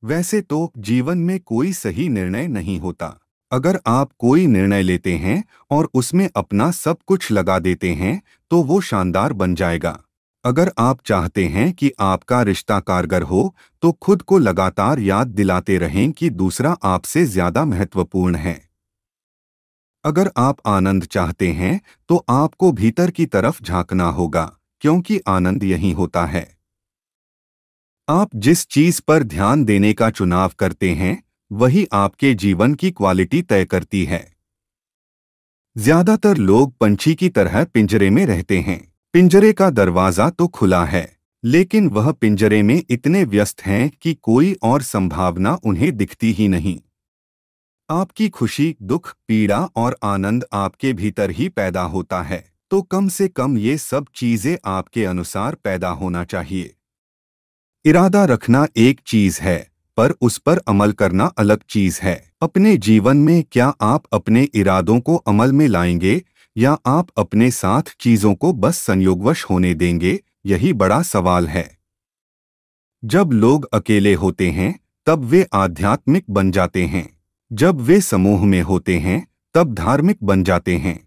वैसे तो जीवन में कोई सही निर्णय नहीं होता। अगर आप कोई निर्णय लेते हैं और उसमें अपना सब कुछ लगा देते हैं तो वो शानदार बन जाएगा। अगर आप चाहते हैं कि आपका रिश्ता कारगर हो तो खुद को लगातार याद दिलाते रहें कि दूसरा आपसे ज्यादा महत्वपूर्ण है। अगर आप आनंद चाहते हैं तो आपको भीतर की तरफ झांकना होगा, क्योंकि आनंद यहीं होता है। आप जिस चीज पर ध्यान देने का चुनाव करते हैं वही आपके जीवन की क्वालिटी तय करती है। ज्यादातर लोग पंछी की तरह पिंजरे में रहते हैं। पिंजरे का दरवाजा तो खुला है, लेकिन वह पिंजरे में इतने व्यस्त हैं कि कोई और संभावना उन्हें दिखती ही नहीं। आपकी खुशी, दुख, पीड़ा और आनंद आपके भीतर ही पैदा होता है, तो कम से कम ये सब चीजें आपके अनुसार पैदा होना चाहिए। इरादा रखना एक चीज है, पर उस पर अमल करना अलग चीज है। अपने जीवन में क्या आप अपने इरादों को अमल में लाएंगे या आप अपने साथ चीजों को बस संयोगवश होने देंगे, यही बड़ा सवाल है। जब लोग अकेले होते हैं तब वे आध्यात्मिक बन जाते हैं। जब वे समूह में होते हैं तब धार्मिक बन जाते हैं।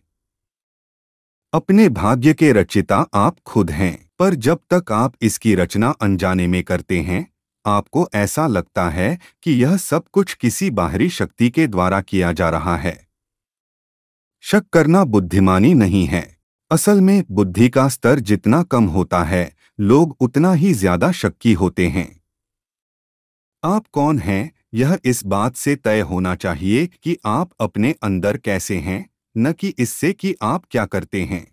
अपने भाग्य के रचयिता आप खुद हैं, पर जब तक आप इसकी रचना अनजाने में करते हैं, आपको ऐसा लगता है कि यह सब कुछ किसी बाहरी शक्ति के द्वारा किया जा रहा है। शक करना बुद्धिमानी नहीं है। असल में बुद्धि का स्तर जितना कम होता है, लोग उतना ही ज्यादा शक्की होते हैं। आप कौन हैं, यह इस बात से तय होना चाहिए कि आप अपने अंदर कैसे हैं, न कि इससे कि आप क्या करते हैं।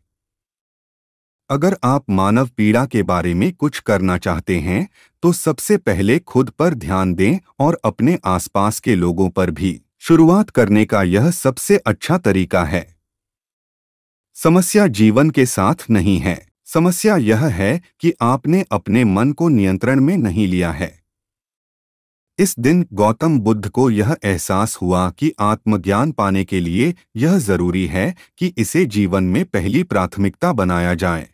अगर आप मानव पीड़ा के बारे में कुछ करना चाहते हैं तो सबसे पहले खुद पर ध्यान दें और अपने आसपास के लोगों पर भी। शुरुआत करने का यह सबसे अच्छा तरीका है। समस्या जीवन के साथ नहीं है। समस्या यह है कि आपने अपने मन को नियंत्रण में नहीं लिया है। इस दिन गौतम बुद्ध को यह एहसास हुआ कि आत्मज्ञान पाने के लिए यह जरूरी है कि इसे जीवन में पहली प्राथमिकता बनाया जाए।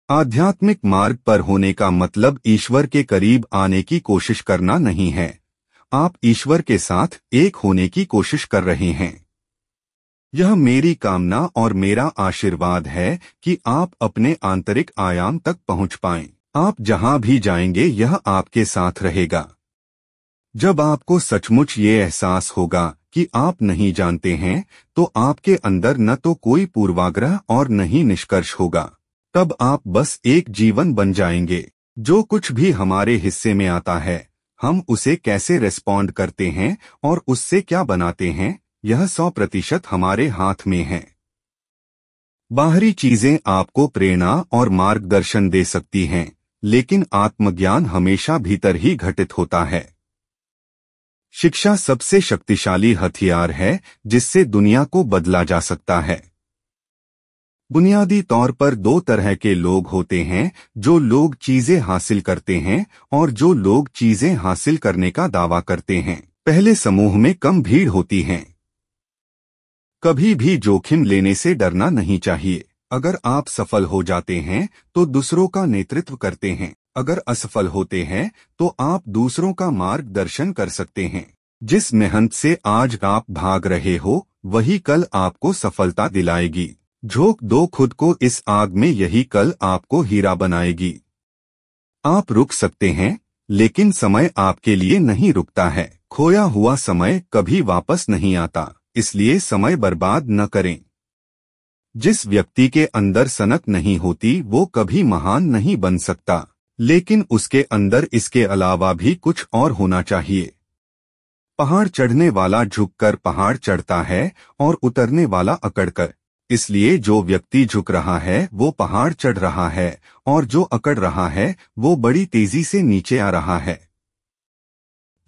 आध्यात्मिक मार्ग पर होने का मतलब ईश्वर के करीब आने की कोशिश करना नहीं है। आप ईश्वर के साथ एक होने की कोशिश कर रहे हैं। यह मेरी कामना और मेरा आशीर्वाद है कि आप अपने आंतरिक आयाम तक पहुंच पाएं। आप जहां भी जाएंगे यह आपके साथ रहेगा। जब आपको सचमुच ये एहसास होगा कि आप नहीं जानते हैं, तो आपके अंदर न तो कोई पूर्वाग्रह और न ही निष्कर्ष होगा। तब आप बस एक जीवन बन जाएंगे। जो कुछ भी हमारे हिस्से में आता है, हम उसे कैसे रिस्पॉन्ड करते हैं और उससे क्या बनाते हैं, यह 100% हमारे हाथ में है। बाहरी चीजें आपको प्रेरणा और मार्गदर्शन दे सकती हैं, लेकिन आत्मज्ञान हमेशा भीतर ही घटित होता है। शिक्षा सबसे शक्तिशाली हथियार है जिससे दुनिया को बदला जा सकता है। बुनियादी तौर पर 2 तरह के लोग होते हैं, जो लोग चीजें हासिल करते हैं और जो लोग चीजें हासिल करने का दावा करते हैं। पहले समूह में कम भीड़ होती है। कभी भी जोखिम लेने से डरना नहीं चाहिए। अगर आप सफल हो जाते हैं तो दूसरों का नेतृत्व करते हैं। अगर असफल होते हैं तो आप दूसरों का मार्गदर्शन कर सकते हैं। जिस मेहनत से आज आप भाग रहे हो वही कल आपको सफलता दिलाएगी। झोंक दो खुद को इस आग में, यही कल आपको हीरा बनाएगी। आप रुक सकते हैं, लेकिन समय आपके लिए नहीं रुकता है। खोया हुआ समय कभी वापस नहीं आता, इसलिए समय बर्बाद न करें। जिस व्यक्ति के अंदर सनक नहीं होती वो कभी महान नहीं बन सकता, लेकिन उसके अंदर इसके अलावा भी कुछ और होना चाहिए। पहाड़ चढ़ने वाला झुककर पहाड़ चढ़ता है और उतरने वाला अकड़कर। इसलिए जो व्यक्ति झुक रहा है वो पहाड़ चढ़ रहा है और जो अकड़ रहा है वो बड़ी तेजी से नीचे आ रहा है।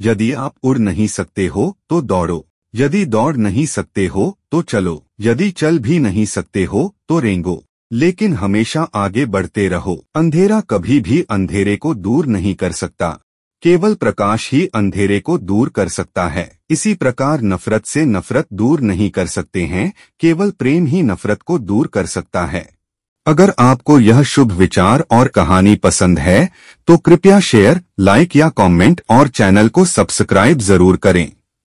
यदि आप उड़ नहीं सकते हो तो दौड़ो। यदि दौड़ नहीं सकते हो तो चलो। यदि चल भी नहीं सकते हो तो रेंगो, लेकिन हमेशा आगे बढ़ते रहो। अंधेरा कभी भी अंधेरे को दूर नहीं कर सकता, केवल प्रकाश ही अंधेरे को दूर कर सकता है। इसी प्रकार नफरत से नफरत दूर नहीं कर सकते हैं, केवल प्रेम ही नफरत को दूर कर सकता है। अगर आपको यह शुभ विचार और कहानी पसंद है तो कृपया शेयर, लाइक या कमेंट और चैनल को सब्सक्राइब जरूर करें।